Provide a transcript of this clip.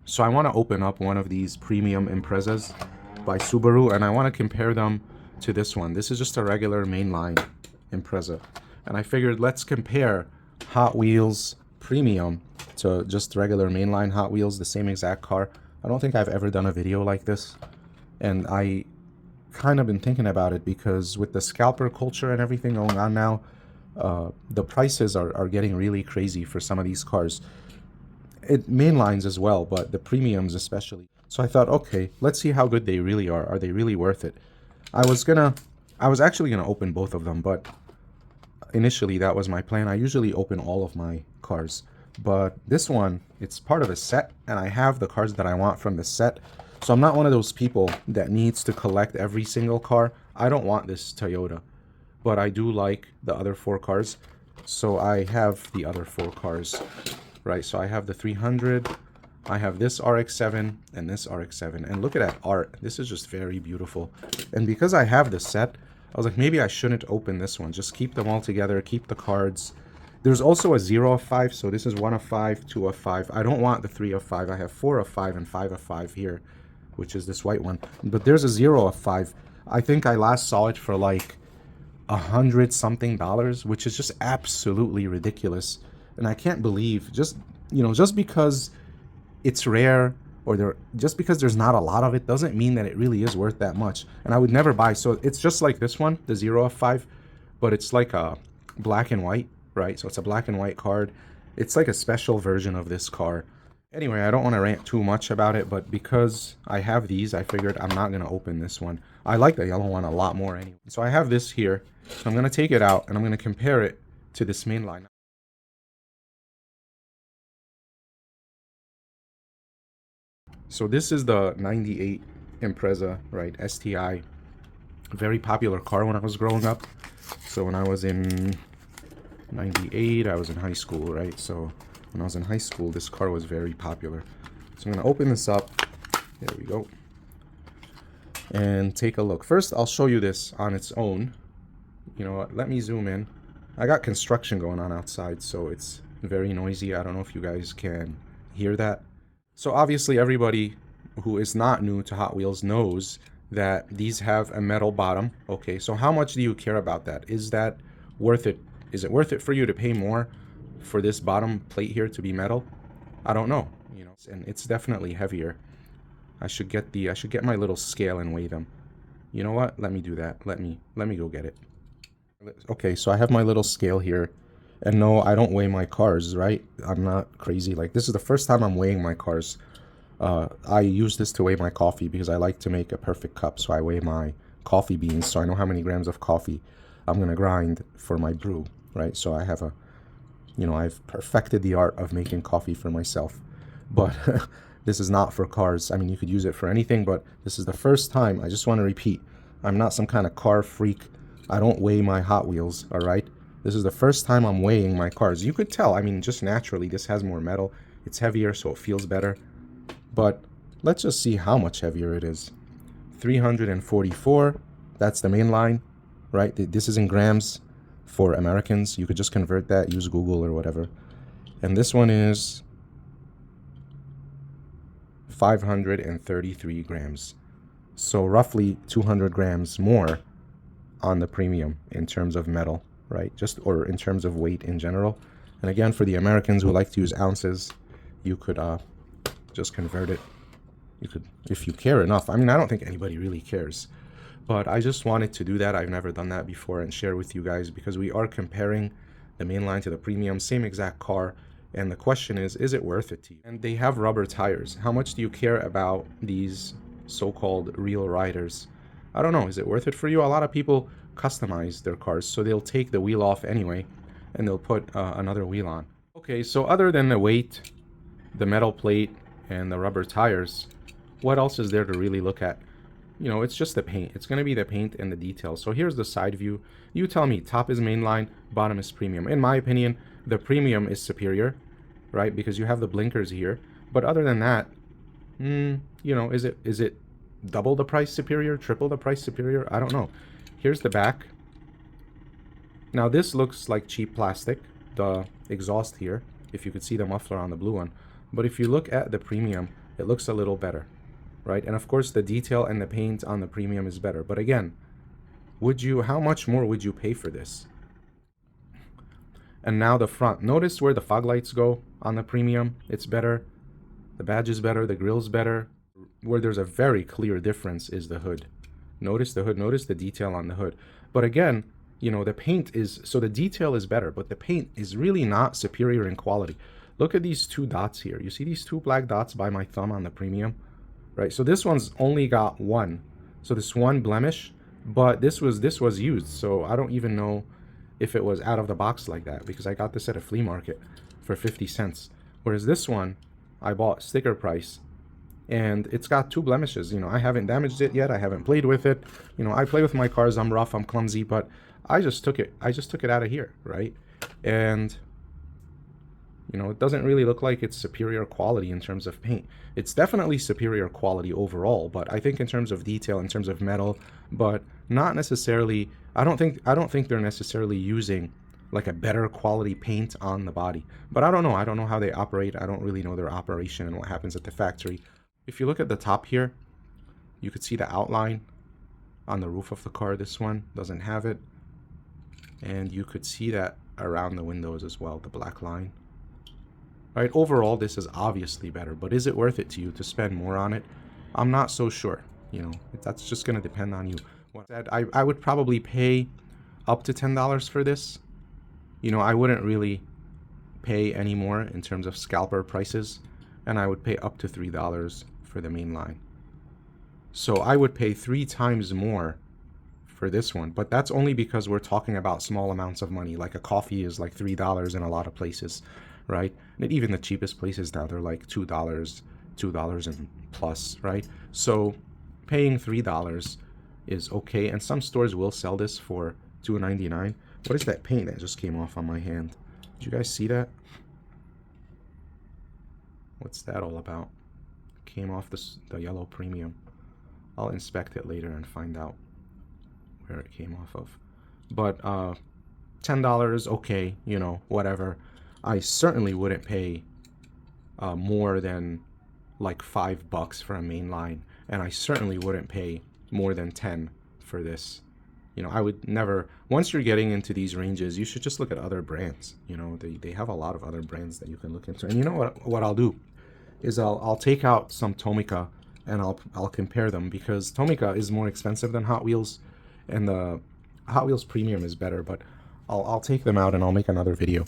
So I want to open up one of these premium Imprezas by Subaru, and I want to compare them to this one. This is just a regular mainline Impreza. And I figured let's compare Hot Wheels premium to just regular mainline Hot Wheels, the same exact car. I don't think I've ever done a video like this. And I kind of been thinking about it because with the scalper culture and everything going on now, the prices are getting really crazy for some of these cars. It mainlines as well, but the premiums especially. So I thought, okay, let's see how good they really are. Are they really worth it? I was actually gonna open both of them, but initially that was my plan. I usually open all of my cars, but this one, it's part of a set, and I have the cars that I want from the set. So I'm not one of those people that needs to collect every single car. I don't want this Toyota, but I do like the other 4 cars. So I have the other 4 cars. Right, so I have the 300, I have this RX-7 and this RX-7, and look at that art. This is just very beautiful. And because I have the set, I was like, maybe I shouldn't open this one. Just keep them all together, keep the cards. There's also a 0 of 5, so this is 1 of 5, 2 of 5. I don't want the 3 of 5. I have 4 of 5 and 5 of 5 here, which is this white one. But there's a 0 of 5. I think I last saw it for like $100 something, which is just absolutely ridiculous. And I can't believe, just because it's rare, or just because there's not a lot of it, doesn't mean that it really is worth that much. And I would never buy. So it's just like this one, the 0 of 5, but it's like a black and white, right? So it's a black and white card. It's like a special version of this car. Anyway, I don't want to rant too much about it, but because I have these, I figured I'm not going to open this one. I like the yellow one a lot more anyway. So I have this here. So I'm going to take it out and I'm going to compare it to this mainline. So this is the 98 Impreza, right? STI. Very popular car when I was growing up. So when I was in 98, I was in high school, right? So when I was in high school, this car was very popular. So I'm going to open this up. There we go. And take a look. First, I'll show you this on its own. You know what? Let me zoom in. I got construction going on outside, so it's very noisy. I don't know if you guys can hear that. So obviously everybody who is not new to Hot Wheels knows that these have a metal bottom. Okay, so how much do you care about that? Is that worth it? Is it worth it for you to pay more for this bottom plate here to be metal? I don't know, and it's definitely heavier. I should get my little scale and weigh them. You know what? Let me do that. Let me go get it. Okay, so I have my little scale here. And no, I don't weigh my cars, right? I'm not crazy. Like, this is the first time I'm weighing my cars. I use this to weigh my coffee because I like to make a perfect cup. So I weigh my coffee beans so I know how many grams of coffee I'm going to grind for my brew, right? So I have I've perfected the art of making coffee for myself. But this is not for cars. I mean, you could use it for anything, but this is the first time. I just want to repeat, I'm not some kind of car freak. I don't weigh my Hot Wheels, all right? This is the first time I'm weighing my cars. You could tell, I mean, just naturally, this has more metal. It's heavier, so it feels better. But let's just see how much heavier it is. 344, that's the main line, right? This is in grams for Americans. You could just convert that, use Google or whatever. And this one is 533 grams. So roughly 200 grams more on the premium in terms of metal, right? Or in terms of weight in general. And again, for the Americans who like to use ounces, you could just convert it. You could, if you care enough. I mean, I don't think anybody really cares, but I just wanted to do that. I've never done that before and share with you guys because we are comparing the mainline to the premium, same exact car. And the question is it worth it to you? And they have rubber tires. How much do you care about these so-called real riders? I don't know. Is it worth it for you? A lot of people customize their cars, so they'll take the wheel off anyway, and they'll put another wheel on. Okay, so other than the weight, the metal plate, and the rubber tires, what else is there to really look at? It's just the paint. It's going to be the paint and the details. So here's the side view. You tell me, top is mainline, bottom is premium. In my opinion, the premium is superior, right? Because you have the blinkers here. But other than that, is it double the price superior, triple the price superior? I don't know. Here's the back. Now this looks like cheap plastic, the exhaust here, if you could see the muffler on the blue one. But if you look at the premium, It looks a little better, right? And of course the detail and the paint on the premium is better. But again, how much more would you pay for this? And now the front. Notice where the fog lights go on the premium. It's better. The badge is better. The grill's better. Where there's a very clear difference is the hood. Notice the hood. Notice the detail on the hood. But again, you know, the paint is, so the detail is better, but the paint is really not superior in quality. Look at these two dots here. You see these two black dots by my thumb on the premium, right? So this one's only got one. So this one blemish, but this was used. So I don't even know if it was out of the box like that, because I got this at a flea market for 50 cents. Whereas this one, I bought sticker price, and it's got two blemishes. You know, I haven't damaged it yet. I haven't played with it. You know, I play with my cars. I'm rough. I'm clumsy, but I just took it out of here, right? And you know, it doesn't really look like it's superior quality in terms of paint. It's definitely superior quality overall, but I think in terms of detail, in terms of metal, but not necessarily, I don't think they're necessarily using like a better quality paint on the body. But I don't know. I don't know how they operate. I don't really know their operation and what happens at the factory. If you look at the top here, you could see the outline on the roof of the car. This one doesn't have it. And you could see that around the windows as well, the black line. Right, overall, this is obviously better, but is it worth it to you to spend more on it? I'm not so sure. You know, that's just going to depend on you. I would probably pay up to $10 for this. You know, I wouldn't really pay any more in terms of scalper prices, and I would pay up to $3 for the Mainline. So I would pay 3 times more for this one, but that's only because we're talking about small amounts of money. Like a coffee is like $3 in a lot of places, right? And even the cheapest places now, they're like $2 and plus, right? So paying $3 is okay, and some stores will sell this for $2.99. What is that paint that just came off on my hand? Did you guys see that? What's that all about? Came off the yellow premium. I'll inspect it later and find out where it came off of. But $10, okay, you know, whatever. I certainly wouldn't pay more than like $5 for a Mainline, and I certainly wouldn't pay more than 10 for this. You know, I would never. Once you're getting into these ranges, you should just look at other brands. You know, they have a lot of other brands that you can look into. And you know what I'll do is I'll take out some Tomica and I'll compare them, because Tomica is more expensive than Hot Wheels, and the Hot Wheels Premium is better. But I'll take them out and I'll make another video.